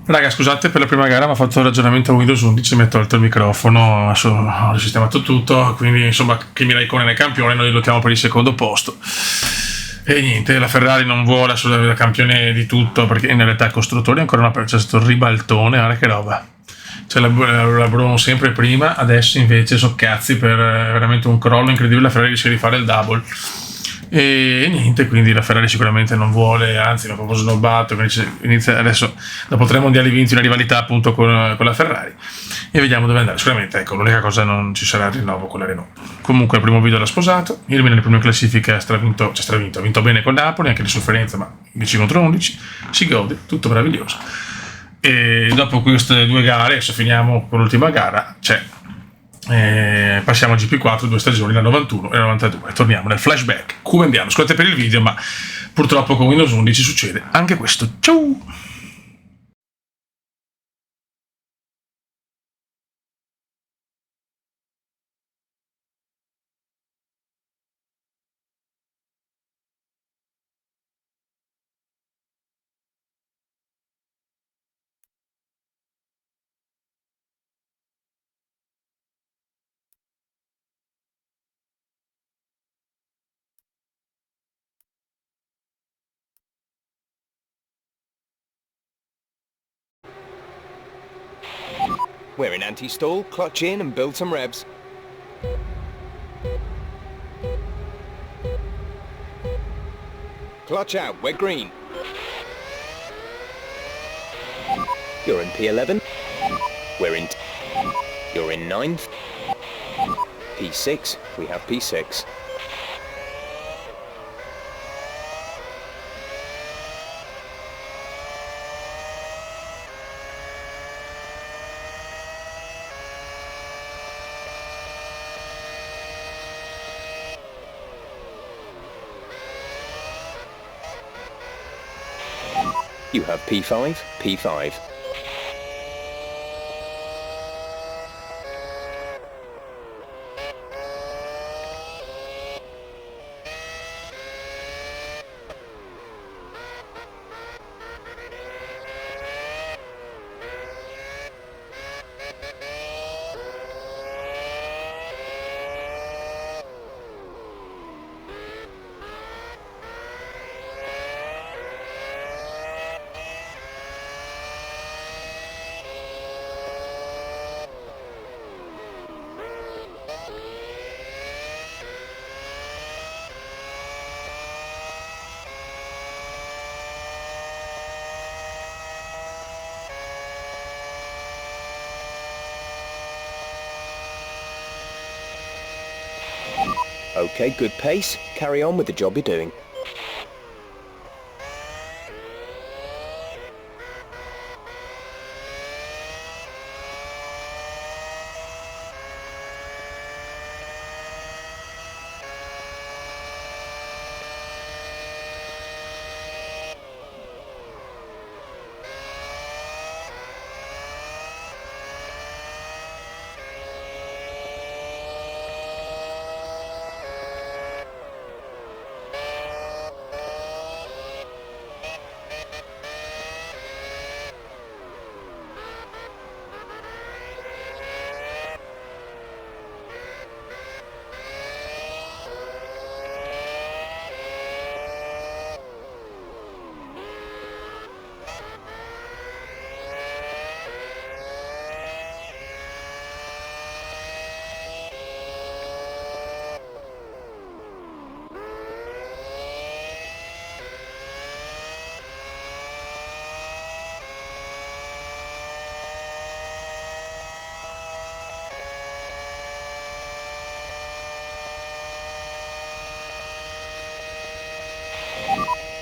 Raga, scusate per la prima gara, ma ho fatto il ragionamento a Windows 11, mi ha tolto il microfono, adesso ho risistemato tutto, quindi insomma Kimi Raikkonen è campione, noi lottiamo per il secondo posto. E niente, la Ferrari non vuole assolutamente il campione di tutto, perché in realtà il costruttore ancora non ha c'è stato il ribaltone, guarda che roba. Cioè la Brown sempre prima, adesso invece so cazzi per veramente un crollo incredibile, la Ferrari riesce a rifare il double. E niente, quindi la Ferrari sicuramente non vuole, anzi l'ha proprio snobbato, quindi inizia adesso dopo 3 mondiali vinti una rivalità appunto con la Ferrari e vediamo dove andare. Sicuramente ecco, l'unica cosa non ci sarà il rinnovo con la Renault. Comunque il primo video l'ha sposato, il Milan in prima classifica ha stravinto, ha vinto bene con Napoli, anche le sofferenze, ma 10 contro 11, si gode, tutto meraviglioso. E dopo queste 2 gare, adesso finiamo con l'ultima gara, passiamo a GP4, 2 stagioni, la 91 e la 92. Torniamo nel flashback. Come andiamo? Scusate per il video, ma purtroppo con Windows 11 succede anche questo. Ciao! We're in anti-stall, clutch in and build some revs. Clutch out, we're green. You're in P11. We're in... You're in 9th. P6, we have P6. You have P5, P5. Okay, good pace. Carry on with the job you're doing.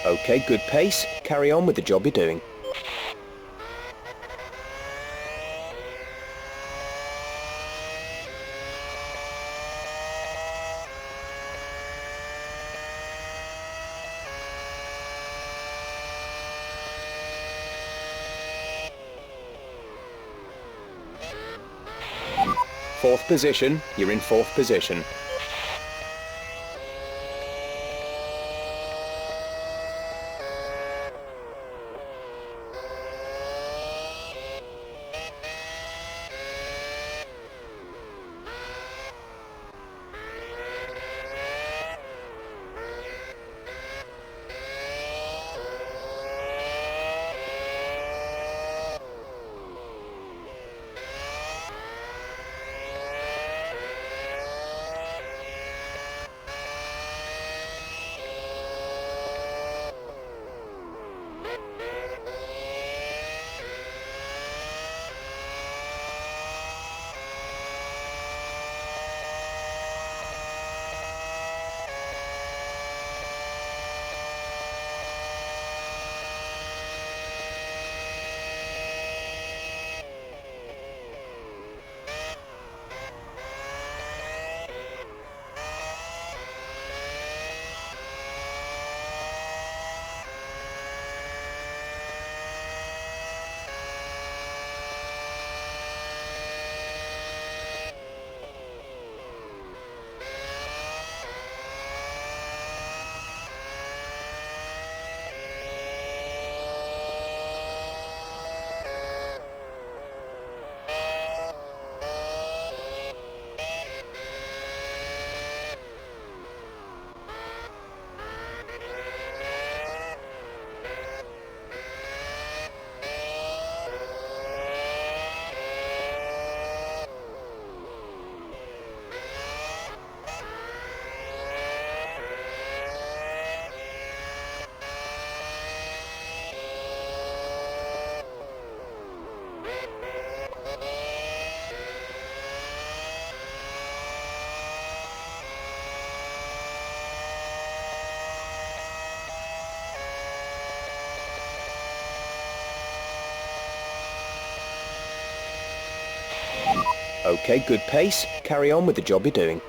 Okay, good pace. Carry on with the job you're doing. Fourth position. You're in fourth position. Okay, good pace. Carry on with the job you're doing.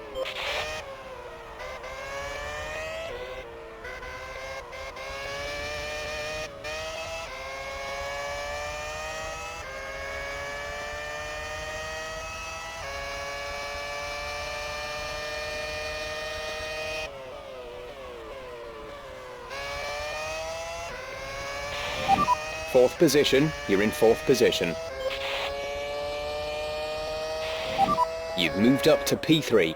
Fourth position, you're in fourth position. You've moved up to P3.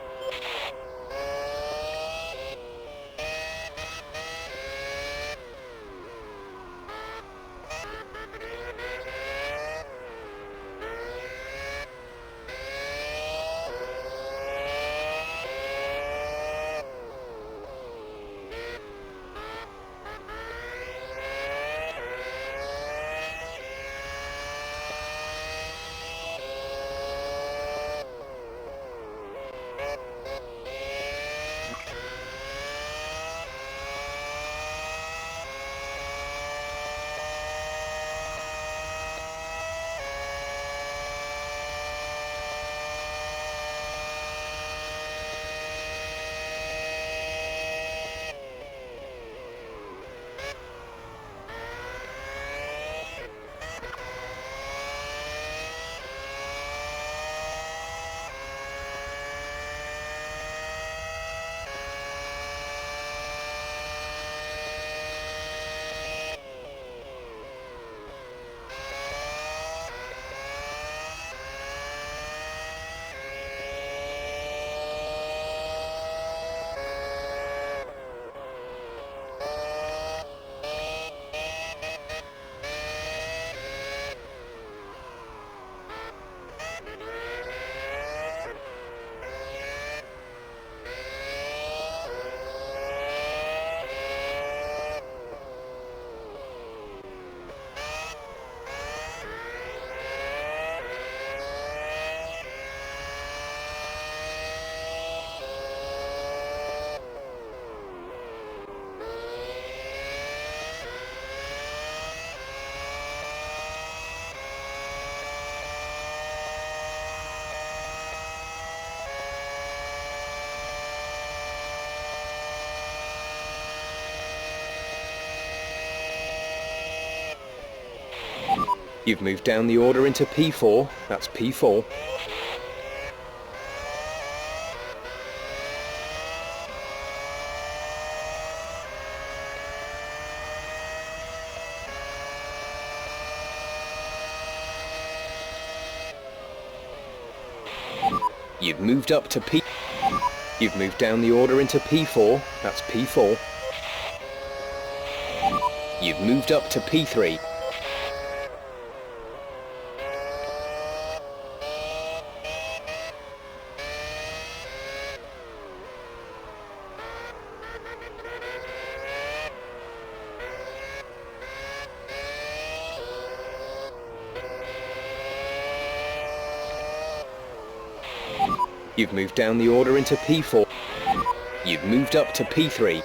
You've moved down the order into P4. That's P4. You've moved up to P. You've moved down the order into P4. That's P4. You've moved up to P3. You've moved down the order into P4. You've moved up to P3.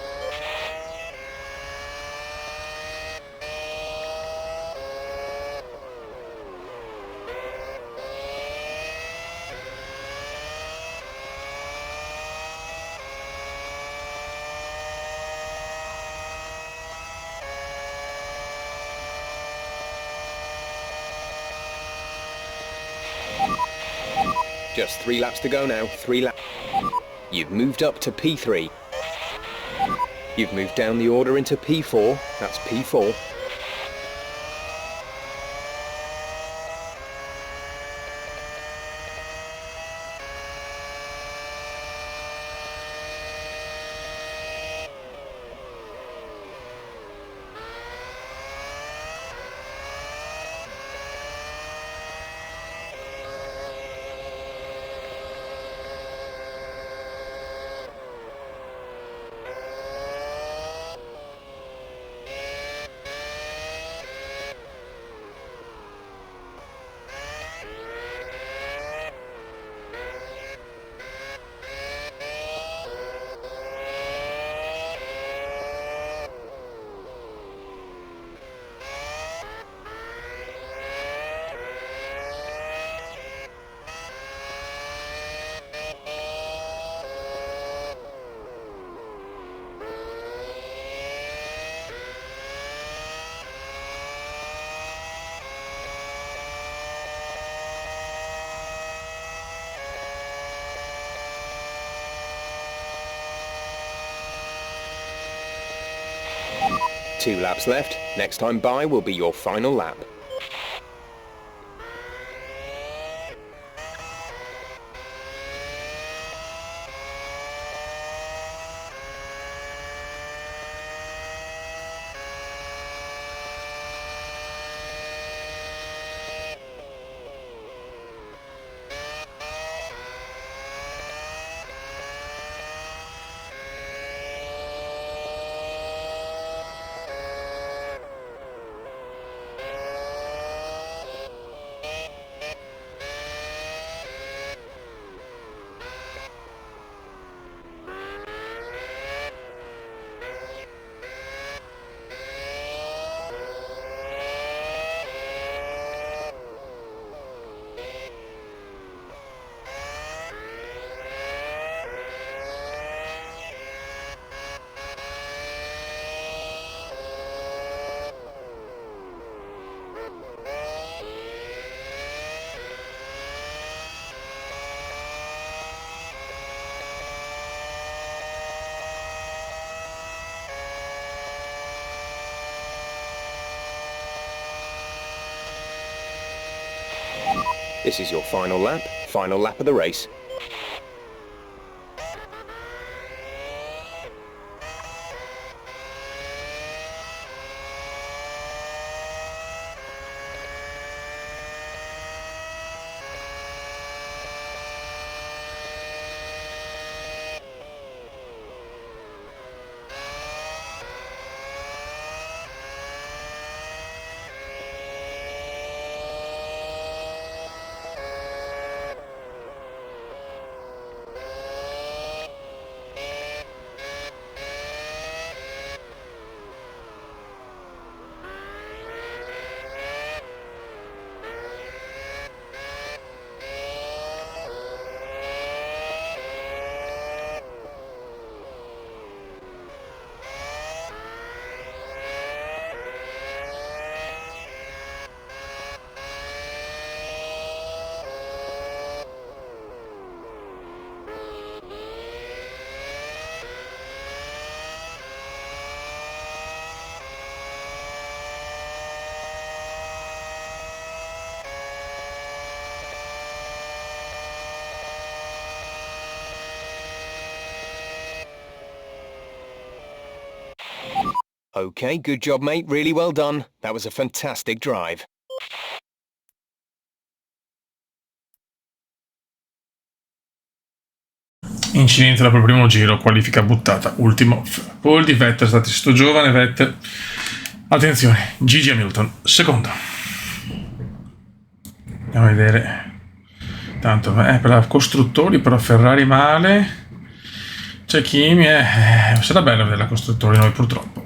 Just 3 laps to go now, 3 laps. You've moved up to P3. You've moved down the order into P4, that's P4. 2 laps left. Next time by will be your final lap. This is your final lap of the race. Okay, good job, mate. Really well done. That was a fantastic drive. Incidente dopo il primo giro, qualifica buttata, ultimo pole di Vettel, sto giovane Vettel. Attenzione, Gigi Hamilton, secondo. Andiamo a vedere. Tanto, per la costruttori, però Ferrari male. C'è Kimi, sarà bello vedere la costruttori, noi purtroppo.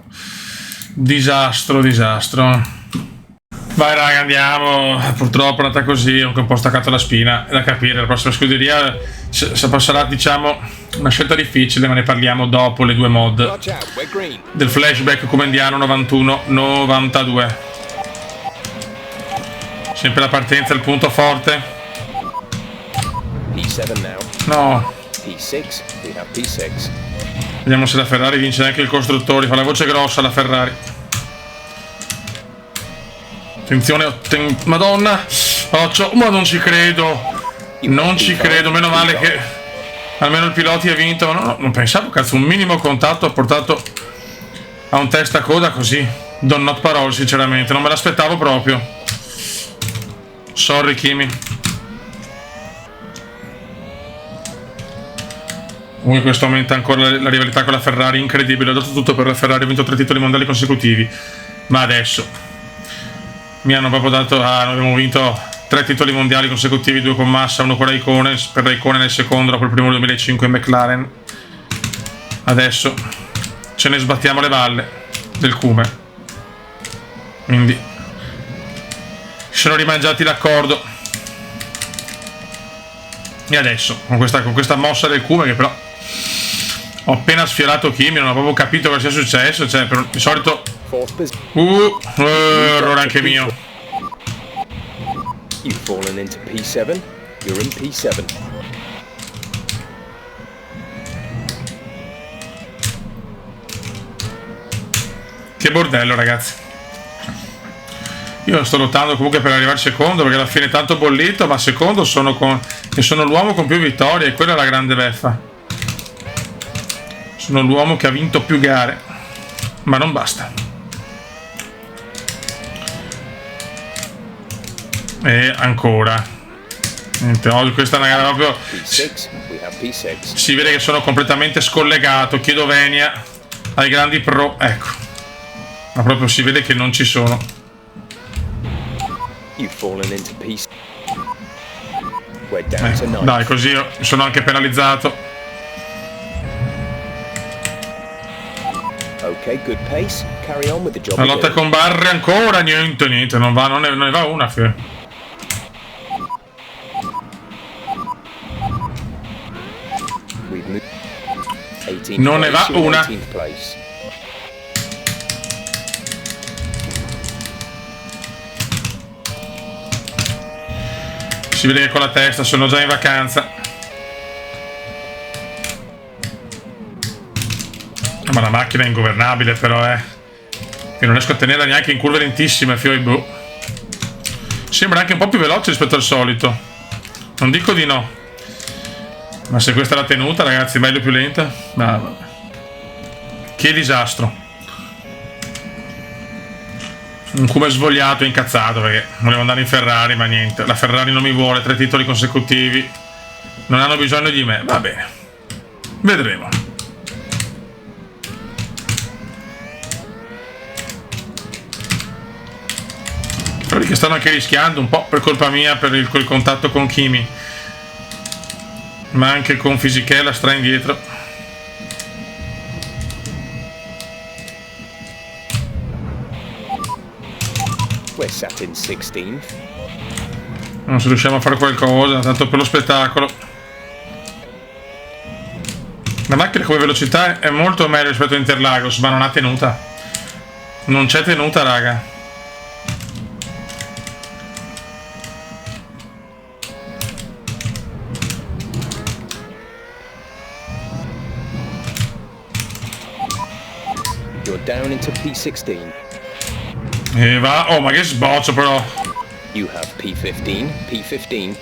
Disastro. Vai raga, andiamo. Purtroppo è andata così, ho un po' staccato la spina. È da capire, la prossima scuderia sarà, diciamo, una scelta difficile, ma ne parliamo dopo le due mod del flashback comendiano 91-92. Sempre la partenza, il punto forte. No. Vediamo se la Ferrari vince anche il costruttori. Fa la voce grossa la Ferrari. Attenzione, madonna. Occhio, ma non ci credo. Meno male che almeno il piloti ha vinto. No, non pensavo, cazzo, un minimo contatto ha portato a un testa coda così. Don't not parole, sinceramente, non me l'aspettavo proprio. Sorry Kimi. Comunque questo aumenta ancora la rivalità con la Ferrari, incredibile. Ho dato tutto per la Ferrari, ha vinto 3 titoli mondiali consecutivi, ma adesso mi hanno proprio dato, noi abbiamo vinto 3 titoli mondiali consecutivi, 2 con Massa, 1 con Raikkonen, per Raikkonen nel secondo dopo il primo 2005 in McLaren. Adesso ce ne sbattiamo le balle del Cume, quindi si sono rimangiati l'accordo. E adesso con questa mossa del Cume, che però ho appena sfiorato Kimi, non ho proprio capito cosa sia successo. Cioè, di solito errore anche mio. You've fallen into P7. You're in P7. Che bordello, ragazzi. Io sto lottando comunque per arrivare secondo, perché alla fine è tanto bollito, ma secondo sono l'uomo con più vittorie, e quella è la grande beffa. Sono l'uomo che ha vinto più gare, ma non basta. E ancora. Niente, questa è una gara proprio... Si vede che sono completamente scollegato, chiedo venia ai grandi pro, ecco. Ma proprio si vede che non ci sono. Dai, così io sono anche penalizzato. La lotta con Barry ancora, niente, non ne va una, non ne va una. Si vede che con la testa sono già in vacanza. Ma la macchina è ingovernabile, però, Io non riesco a tenerla neanche in curve lentissime, boh. Sembra anche un po' più veloce rispetto al solito. Non dico di no. Ma se questa è la tenuta, ragazzi, meglio più lenta. No, che disastro. Un come svogliato e incazzato, perché volevo andare in Ferrari, ma niente. La Ferrari non mi vuole, 3 titoli consecutivi. Non hanno bisogno di me. Va bene. Vedremo. Quelli che stanno anche rischiando un po' per colpa mia, per il contatto con Kimi, ma anche con Fisichella stra indietro. Non se riusciamo a fare qualcosa, tanto per lo spettacolo. La macchina come velocità è molto meglio rispetto a Interlagos, ma non ha tenuta. Non c'è tenuta, raga. You're down into P16. E va, oh, ma che sboccio però. You have P15, P15.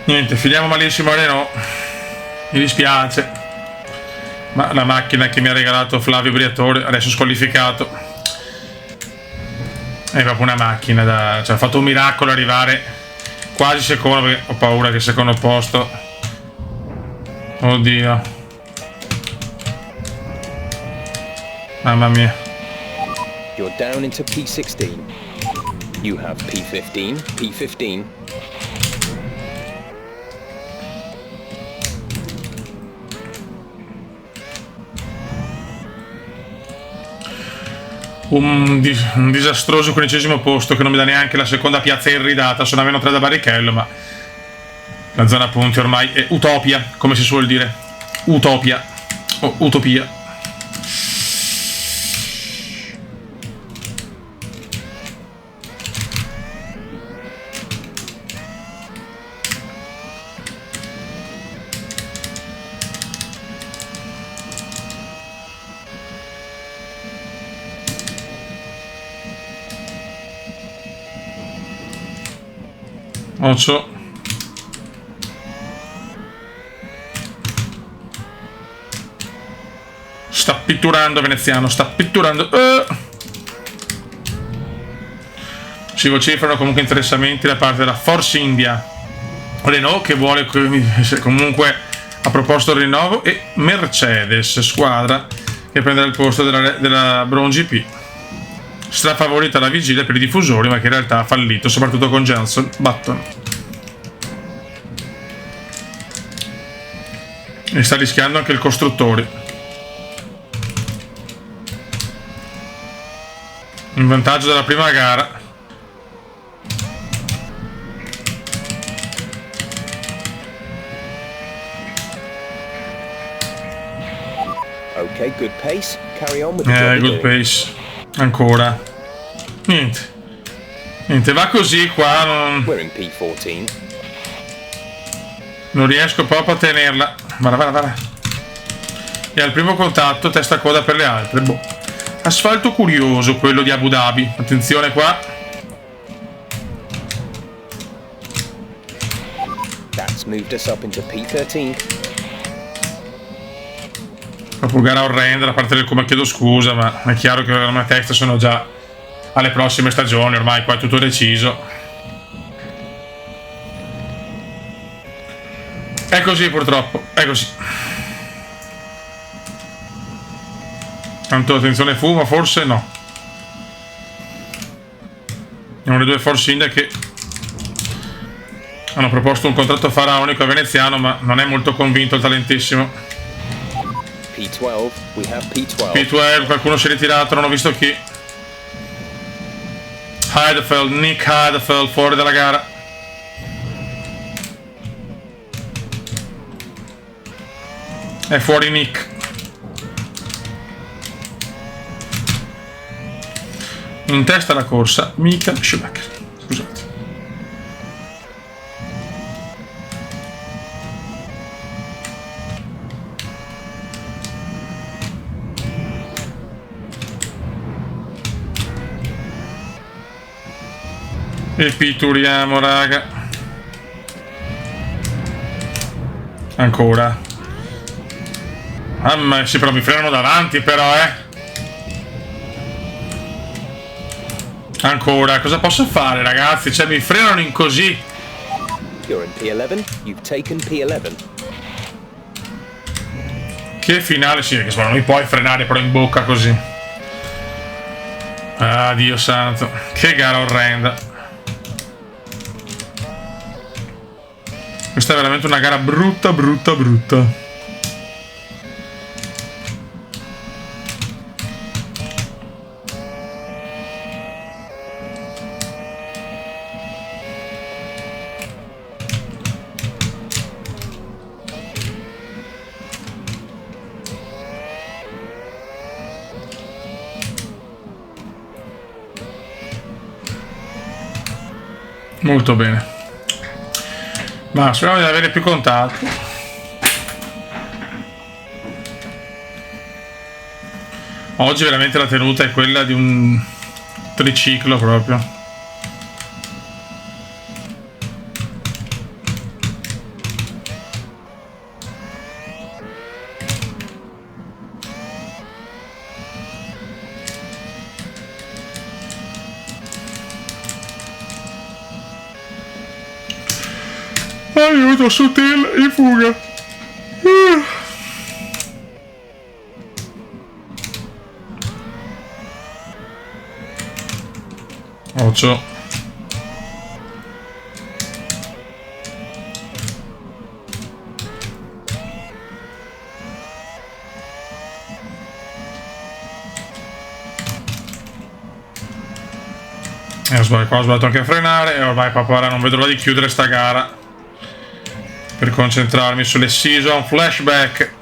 Niente, finiamo malissimo a Renault. Mi dispiace. Ma la macchina che mi ha regalato Flavio Briatore, adesso squalificato, è proprio una macchina cioè ha fatto un miracolo arrivare quasi secondo, perché ho paura che secondo posto, oddio, mamma mia. You're down into P16. You have P15, P15. Un disastroso 15° posto che non mi dà neanche la seconda piazza irridata. Sono a -3 da Barrichello, ma la zona punti ormai è utopia, come si suol dire. Utopia o utopia. Occhio. Sta pitturando Veneziano, sta pitturando. Si vociferano comunque interessamenti da parte della Force India, Renault che vuole comunque, ha proposto il rinnovo, e Mercedes, squadra che prenderà il posto della Brown GP, strafavorita alla vigilia per i diffusori, ma che in realtà ha fallito, soprattutto con Jenson Button, e sta rischiando anche il costruttore, in vantaggio della prima gara. Ok, good pace. Carry on with the good pace. Ancora niente. Niente, va così qua, We're in P14. non riesco proprio a tenerla. Vada. E al primo contatto testa a coda per le altre. Boh. Asfalto curioso quello di Abu Dhabi. Attenzione qua. That's moved us up into P13. Proprio gara orrenda da parte del come, chiedo scusa, ma è chiaro che la mia testa sono già alle prossime stagioni, ormai qua è tutto deciso. È così purtroppo, è così. Tanto attenzione fumo, forse no. Sono le due Force India che hanno proposto un contratto faraonico a veneziano, ma non è molto convinto il talentissimo. P12, we have P12. P12, qualcuno si è ritirato, non ho visto chi. Nick Heidfeld fuori dalla gara. È fuori Nick. In testa alla corsa Michael Schumacher. Scusate. E pitturiamo, raga. Ancora. Mamma, sì, però mi frenano davanti, però, Ancora, cosa posso fare, ragazzi? Cioè, mi frenano in così. You're in P11. You've taken P11. Che finale, sì, perché non mi puoi frenare però in bocca così. Ah, Dio santo. Che gara orrenda. Questa è veramente una gara brutta. Molto bene. Ma speriamo di avere più contatti. Oggi veramente la tenuta è quella di un triciclo proprio. Aiuto, Sutil in fuga. Occhio. Ho sbagliato anche a frenare e ormai papà non vedo l'ora di chiudere sta gara per concentrarmi sulle season flashback.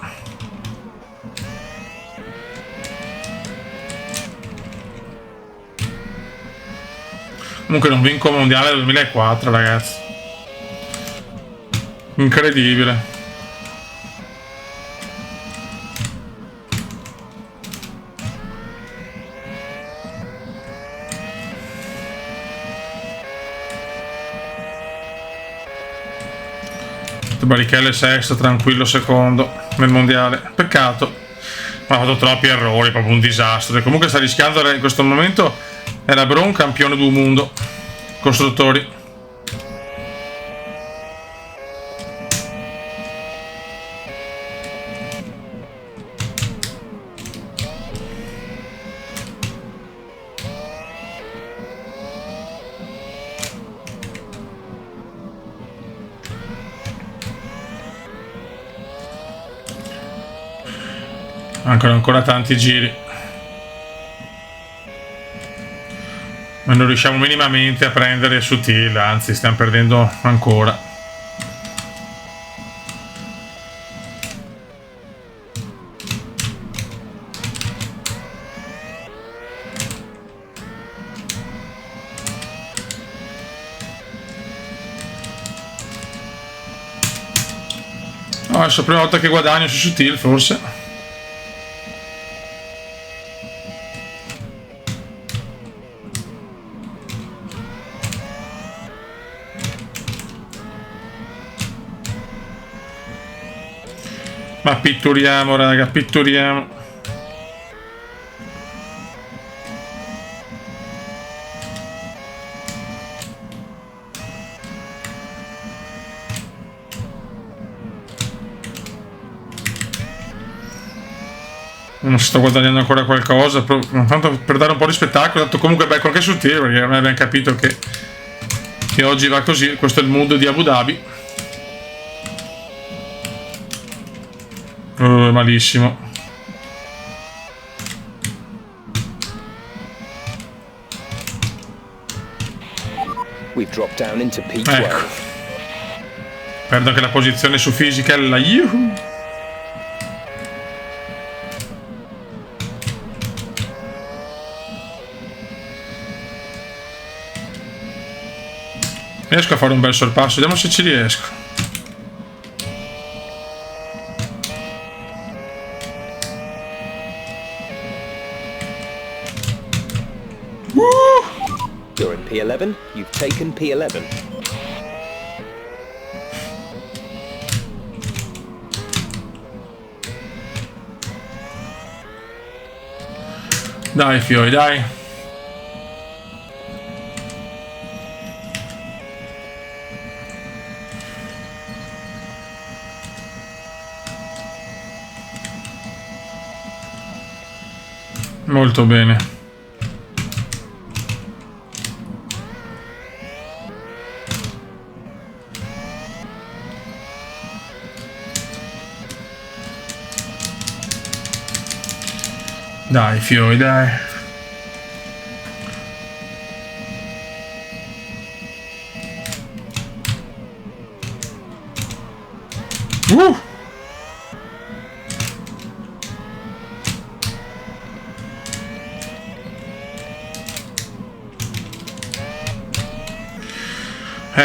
Comunque non vinco il mondiale del 2004, ragazzi. Incredibile. Barrichello sesto, tranquillo secondo nel mondiale. Peccato, ma ha fatto troppi errori, proprio un disastro. E comunque sta rischiando in questo momento. Era Brown campione del mondo costruttori. Ancora tanti giri, ma non riusciamo minimamente a prendere Sutil, anzi stiamo perdendo ancora. No, adesso è la prima volta che guadagno su Sutil, forse. Ma pitturiamo, raga, pitturiamo. Non sto guadagnando ancora qualcosa, tanto per dare un po' di spettacolo, tanto comunque becco anche su te, perché ormai abbiamo capito che oggi va così, questo è il mood di Abu Dhabi. Malissimo. We've dropped down into P12. Ecco. Perdo anche la posizione su Fisichella, yuhu! Riesco a fare un bel sorpasso, vediamo se ci riesco. You're in P11, you've taken P11. Dai fioi, dai. Molto bene. Dai, fioi, dai.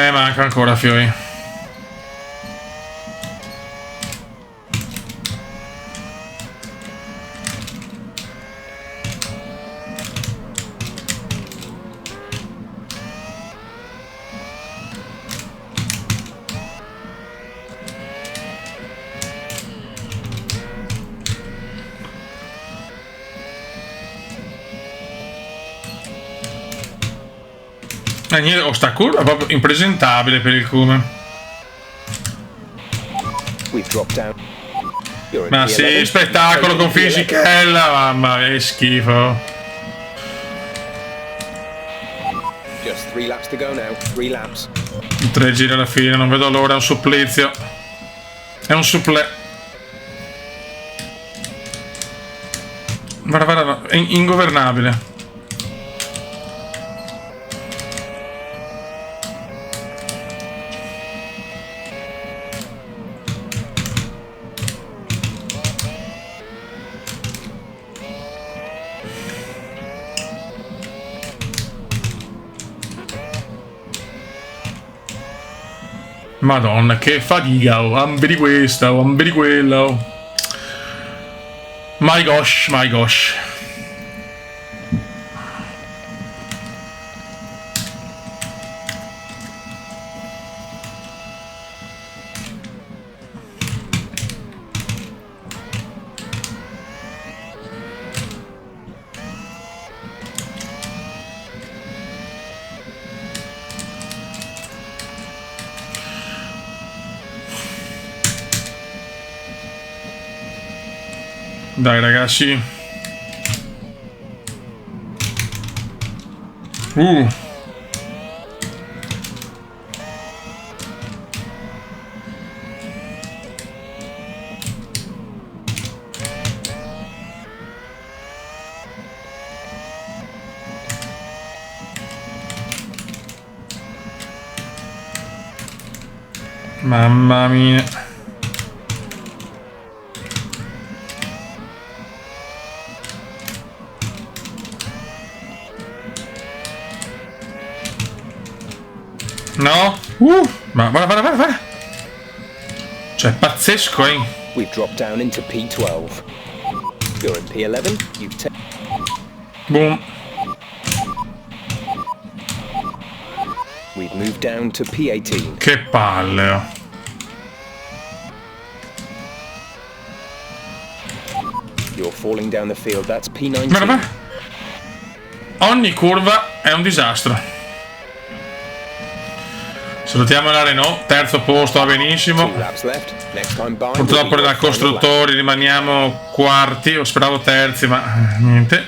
Manca ancora fioi. Niente, sta curva è proprio impresentabile per il Kuma. Ma sì, spettacolo con Fisichella, mamma mia, che schifo. Just 3 laps to go now, 3 laps. 3 giri alla fine, non vedo l'ora, è un supplizio. È un supplè. Guarda, è ingovernabile. Madonna, che fatica, oh, ambi di questa, oh, ambi di quella, oh. My gosh, my gosh. Dai ragazzi. Mamma mia. No? Ma guarda. Cioè, pazzesco, We've dropped down into P12. You're in P11. You've Boom. We've moved down to P18. Che palle. You're falling down the field. That's P19. Guarda, ogni curva è un disastro. Salutiamo la Renault, terzo posto, va benissimo. 2 laps left. Next time by. Purtroppo da costruttori rimaniamo quarti, io speravo terzi, ma niente.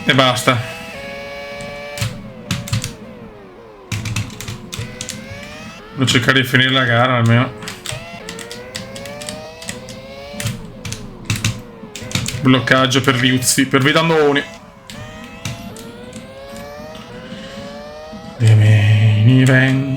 E basta. Devo cercare di finire la gara almeno. Bloccaggio per Liuzzi, per Vidandoni. The main event.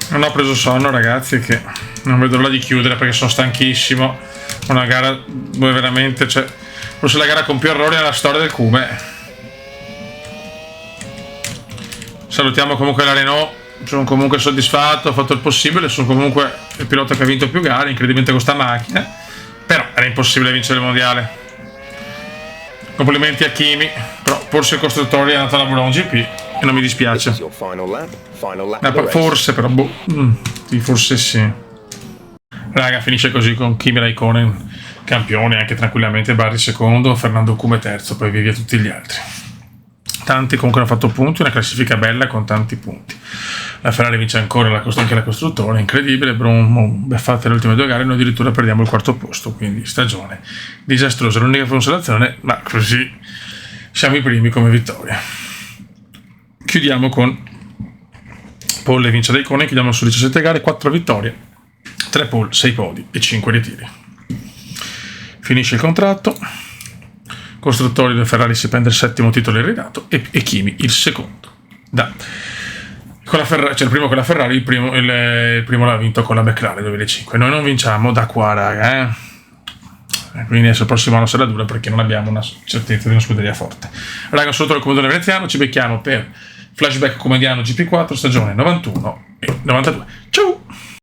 Non ho preso sonno, ragazzi, che non vedo l'ora di chiudere perché sono stanchissimo. Una gara dove veramente, cioè, forse la gara con più errori nella storia del Cume. Salutiamo comunque la Renault, sono comunque soddisfatto, ho fatto il possibile, sono comunque il pilota che ha vinto più gare, incredibilmente con sta macchina, però era impossibile vincere il mondiale. Complimenti a Kimi, però forse il costruttore è andato alla Brown GP e non mi dispiace. Forse però, boh, sì, forse sì. Raga, finisce così con Kimi Raikkonen campione, anche tranquillamente, Barri secondo, Fernando Cume terzo, poi via tutti gli altri. Tanti comunque hanno fatto punti, una classifica bella con tanti punti. La Ferrari vince ancora anche la costruttore, incredibile. Brown beffate le ultime 2 gare, noi addirittura perdiamo il 4º posto, quindi stagione disastrosa, l'unica consolazione, ma così siamo i primi come vittoria. Chiudiamo con pole vince Raikkonen, chiudiamo su 17 gare, 4 vittorie, 3 pole, 6 podi e 5 ritiri. Finisce il contratto. Costruttori del Ferrari si prende il 7º titolo irridato e Kimi il secondo. Con la Ferrari, cioè il primo con la Ferrari, il primo l'ha vinto con la McLaren 2005. Noi non vinciamo da qua, raga. Quindi adesso il prossimo anno sarà dura perché non abbiamo una certezza di una scuderia forte. Raga, sotto il comandante veneziano, ci becchiamo per Flashback Comediano GP4 stagione 91 e 92.